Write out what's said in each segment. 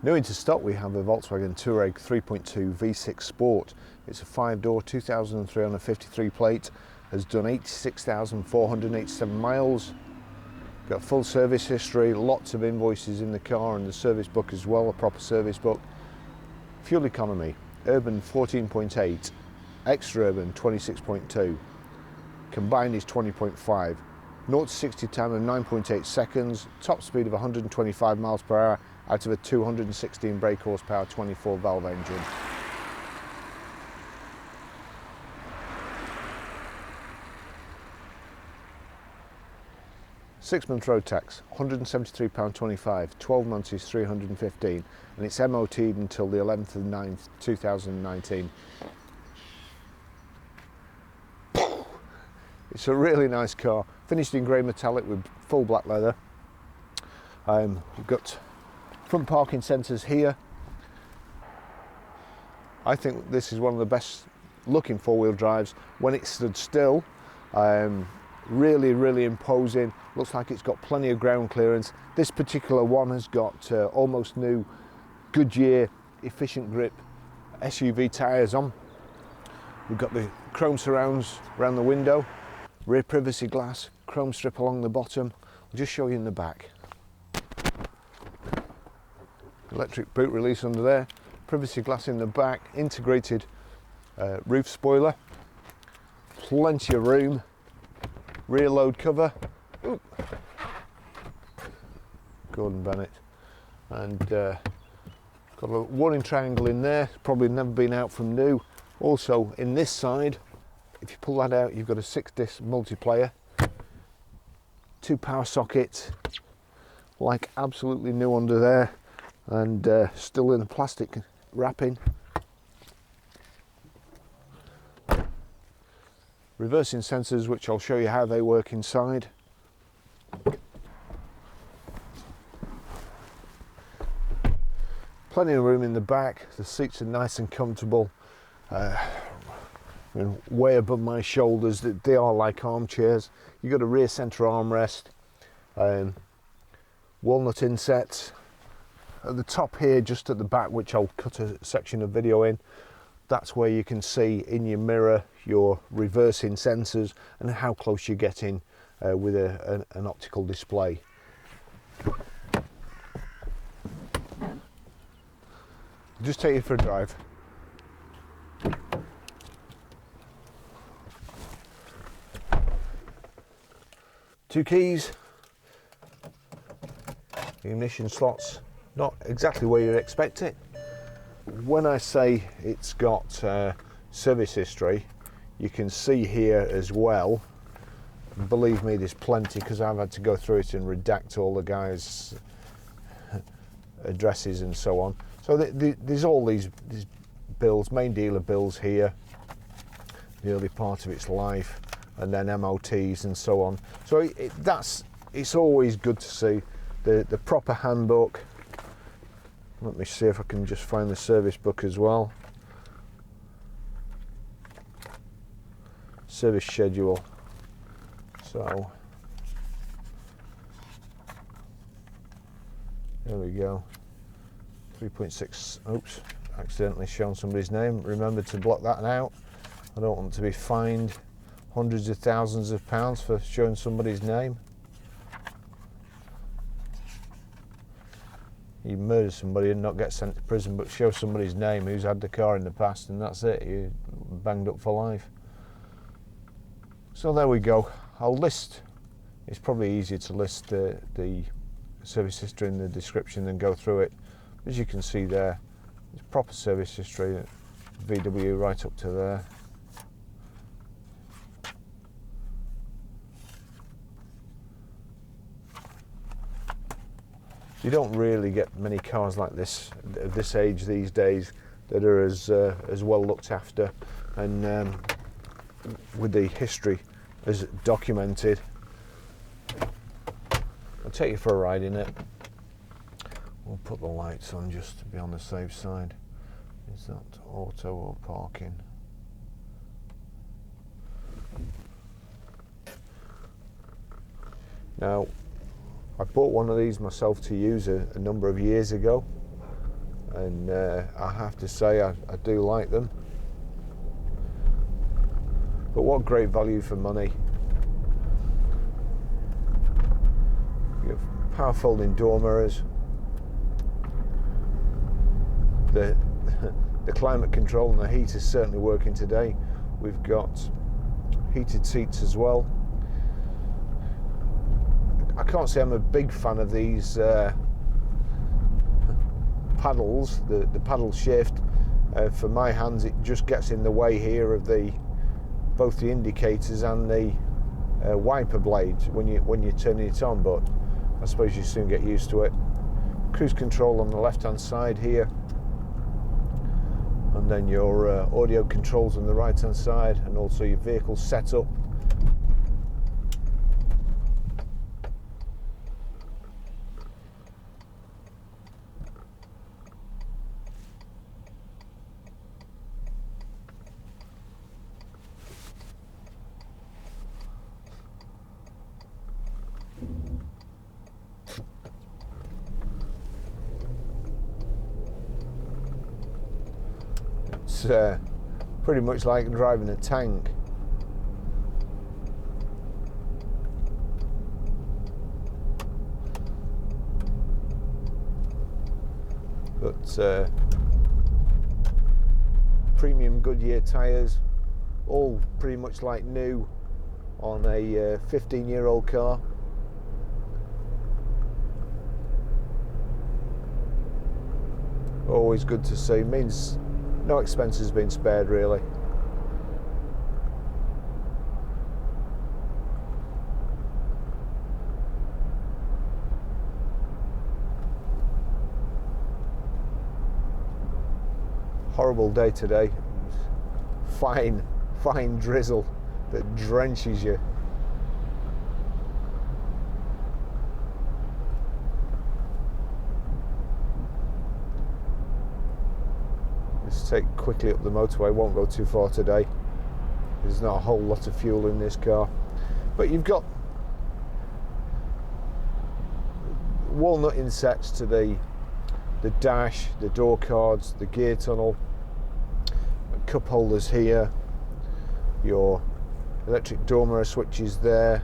New into stock we have a Volkswagen Touareg 3.2 V6 Sport. It's a 5-door 2,353 plate, has done 86,487 miles, got full service history, lots of invoices in the car and the service book as well, a proper service book. Fuel economy, urban 14.8, extra urban 26.2, combined is 20.5, 0 to 60 time of 9.8 seconds, top speed of 125 miles per hour out of a 216 brake horsepower 24 valve engine. Six-month road tax, £173.25, 12 months is £315, and it's MOT'd until the 11th of the 9th, 2019. It's a really nice car, finished in grey metallic with full black leather. We've got front parking sensors here. I think this is one of the best looking four-wheel drives when it stood still. Really imposing, looks like it's got plenty of ground clearance. This particular one has got almost new Goodyear efficient grip SUV tyres on. We've got the chrome surrounds around the window, rear privacy glass, chrome strip along the bottom. I'll just show you in the back. Electric boot release under there, privacy glass in the back, integrated roof spoiler, plenty of room, rear load cover, ooh, Gordon Bennett, and got a warning triangle in there, probably never been out from new. Also in this side, if you pull that out, you've got a 6-disc multiplayer, 2 power sockets, like absolutely new under there, and still in the plastic wrapping. Reversing sensors, which I'll show you how they work inside. Plenty of room in the back, the seats are nice and comfortable, way above my shoulders. They are like armchairs. You've got a rear centre armrest, walnut insets. At the top here, just at the back, which I'll cut a section of video in, that's where you can see in your mirror your reversing sensors and how close you're getting with an optical display. Just take you for a drive. Two keys, ignition slots, not exactly where you'd expect it. When I say it's got service history, you can see here as well, and believe me, there's plenty, because I've had to go through it and redact all the guys' addresses and so on. So there's all these bills, main dealer bills here, the early part of its life, and then MOTs and so on. So it's always good to see the proper handbook. Let me see if I can just find the service book as well. Service schedule. So there we go. 3.6. Oops, accidentally shown somebody's name. Remember to block that out. I don't want to be fined hundreds of thousands of pounds for showing somebody's name. You murder somebody and not get sent to prison, but show somebody's name who's had the car in the past, and that's it, you're banged up for life. So there we go. I'll list, it's probably easier to list the service history in the description than go through it. As you can see there, it's proper service history, VW right up to there. You don't really get many cars like this at this age these days that are as well looked after and with the history as documented. I'll take you for a ride in it. We'll put the lights on just to be on the safe side. Is that auto or parking? Now, I bought one of these myself to use a number of years ago. and I have to say I do like them. But what great value for money. You have power folding door mirrors, the climate control and the heat is certainly working today. We've got heated seats as well. I can't say I'm a big fan of these paddles, the paddle shift. For my hands it just gets in the way here of both the indicators and the wiper blades when you're turning it on, but I suppose you soon get used to it. Cruise control on the left hand side here, and then your audio controls on the right hand side, and also your vehicle setup. It's pretty much like driving a tank. But premium Goodyear tyres, all pretty much like new on a 15-year-old car. Always good to see, means no expense has been spared really. Horrible day today. Fine drizzle that drenches you. Let's take quickly up the motorway. Won't go too far today. There's not a whole lot of fuel in this car, but you've got walnut insets to the dash, the door cards, the gear tunnel, cup holders here, your electric door mirror switches there,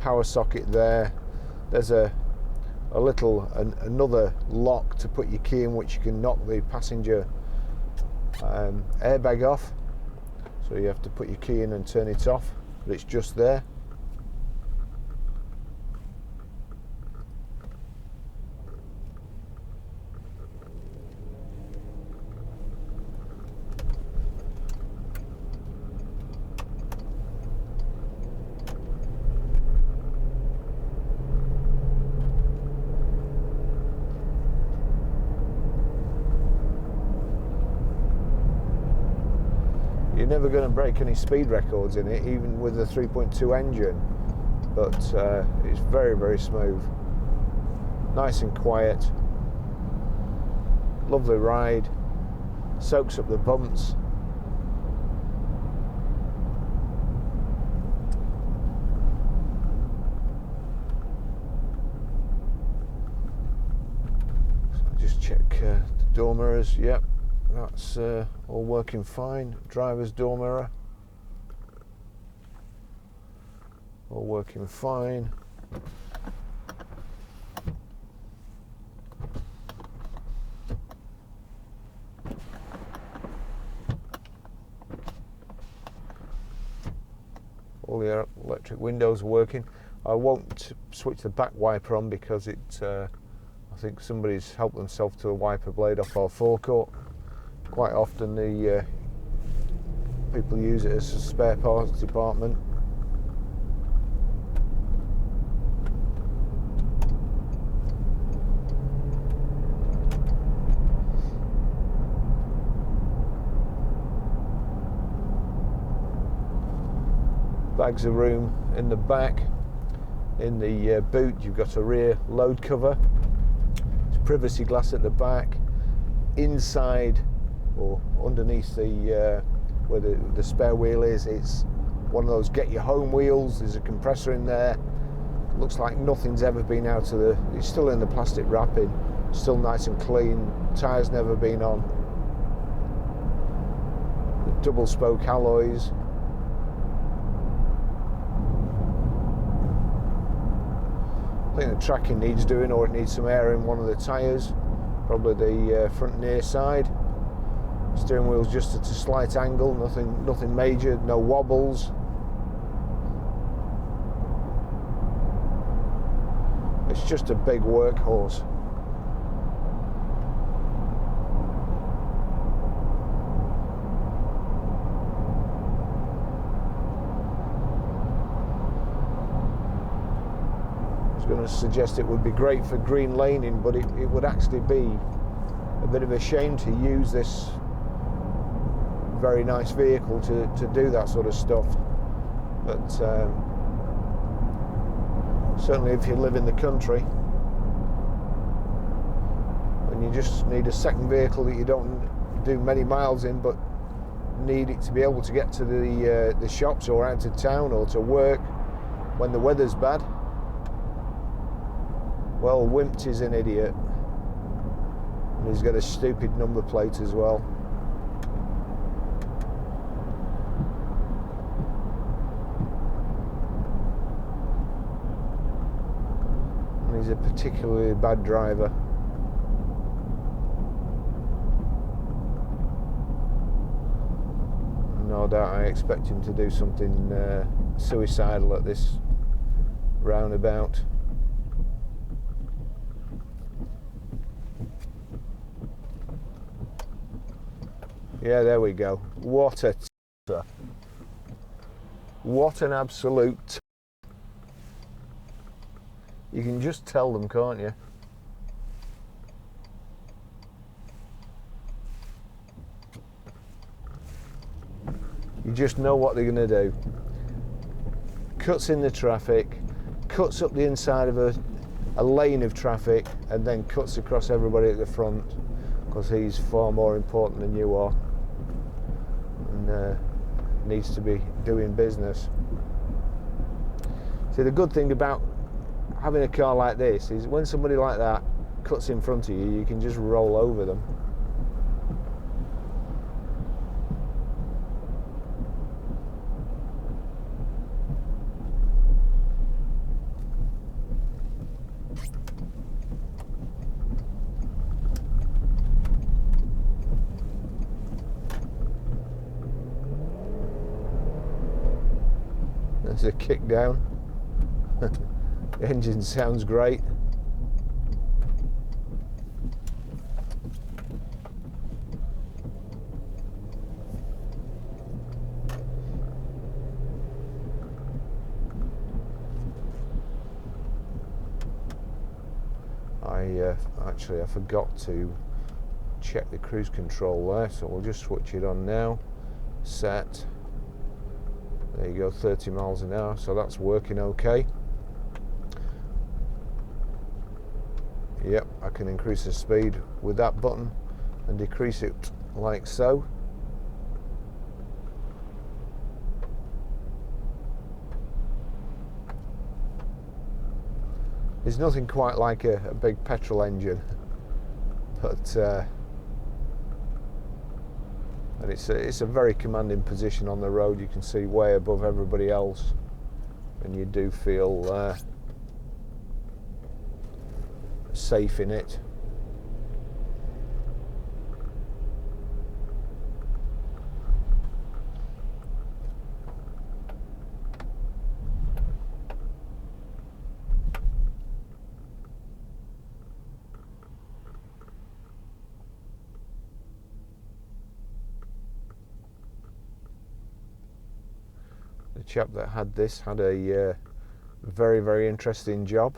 power socket there. There's another lock to put your key in, which you can knock the passenger airbag off, so you have to put your key in and turn it off, but it's just there. You're never going to break any speed records in it, even with the 3.2 engine, but it's very, very smooth, nice and quiet, lovely ride, soaks up the bumps. So just check the door mirrors. Yep, that's all working fine. Driver's door mirror, all working fine. All the electric windows are working. I won't switch the back wiper on because I think somebody's helped themselves to a wiper blade off our forecourt. Quite often the people use it as a spare parts department. Bags of room in the back. In the boot you've got a rear load cover. It's privacy glass at the back. Inside or underneath the where the spare wheel is, it's one of those get your home wheels. There's a compressor in there. Looks like nothing's ever been out of it's still in the plastic wrapping, Still nice and clean, tyres never been on. Double spoke alloys. I think the tracking needs doing, or it needs some air in one of the tyres, probably the front near side. Steering wheel's just at a slight angle, nothing major, no wobbles. It's just a big workhorse. I was going to suggest it would be great for green laning, but it would actually be a bit of a shame to use this very nice vehicle to do that sort of stuff. But certainly if you live in the country and you just need a second vehicle that you don't do many miles in, but need it to be able to get to the shops or out of town or to work when the weather's bad, well, Wimped is an idiot, and he's got a stupid number plate as well. And he's a particularly bad driver. No doubt I expect him to do something suicidal at this roundabout. Yeah, there we go. What a t***er. What an absolute t***er. You can just tell them, can't you? You just know what they're going to do. Cuts in the traffic, cuts up the inside of a lane of traffic, and then cuts across everybody at the front, because he's far more important than you are, and needs to be doing business. See, the good thing about having a car like this is when somebody like that cuts in front of you, you can just roll over them. There's a kick down. The engine sounds great. I forgot to check the cruise control there, so we'll just switch it on now. Set. There you go, 30 miles an hour, so that's working okay. Yep, I can increase the speed with that button and decrease it like so. There's nothing quite like a big petrol engine, but and it's a very commanding position on the road. You can see way above everybody else, and you do feel safe in it. The chap that had this had a very, very interesting job.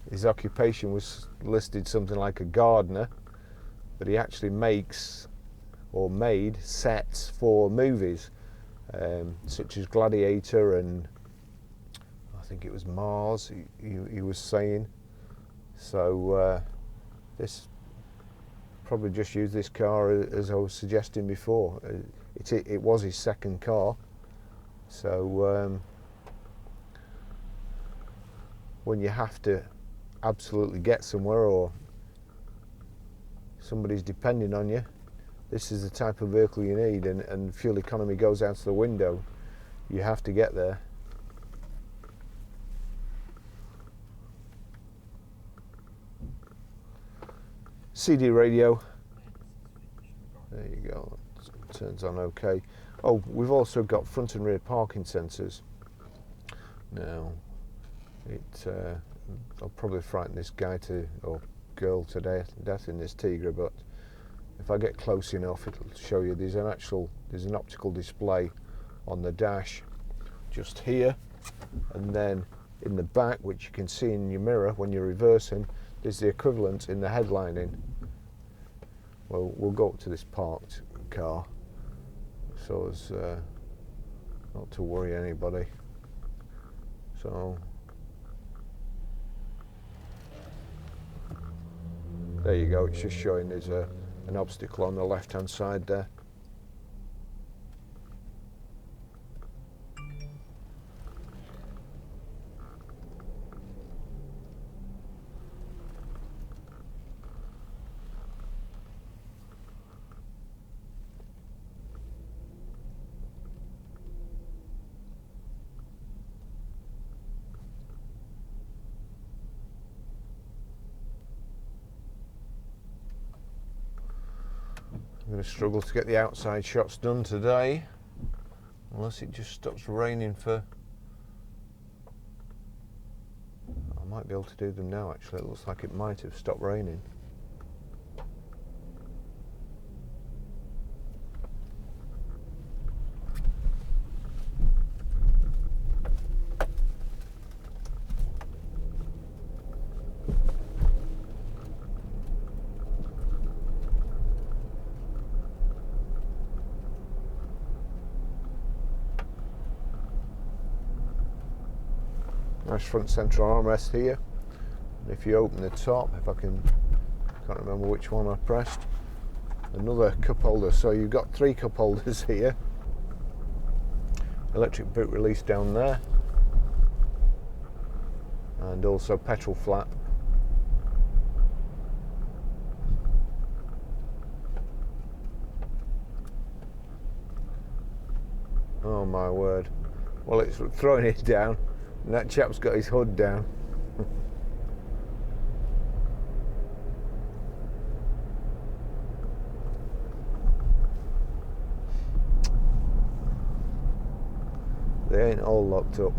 His occupation was listed something like a gardener, but he actually makes or made sets for movies, such as Gladiator and I think it was Mars, he was saying. So this probably just used this car as I was suggesting before. It was his second car, so when you have to absolutely get somewhere or somebody's depending on you, this is the type of vehicle you need, and fuel economy goes out the window. You have to get there. CD radio, there you go, it turns on okay. Oh, we've also got front and rear parking sensors. Now, I'll probably frighten this guy or girl to death in this Tigra, but if I get close enough, it'll show you there's an optical display on the dash just here, and then in the back, which you can see in your mirror when you're reversing, there's the equivalent in the headlining. Well, we'll go up to this parked car so as not to worry anybody. So there you go, it's just showing there's an obstacle on the left hand side there. I'm going to struggle to get the outside shots done today, unless it just stops raining for... I might be able to do them now actually, it looks like it might have stopped raining. Nice front central armrest here, and if you open the top, can't remember which one I pressed, another cup holder, so you've got 3 cup holders here, electric boot release down there, and also petrol flap. Oh my word, well, it's throwing it down. And that chap's got his hood down. They ain't all locked up.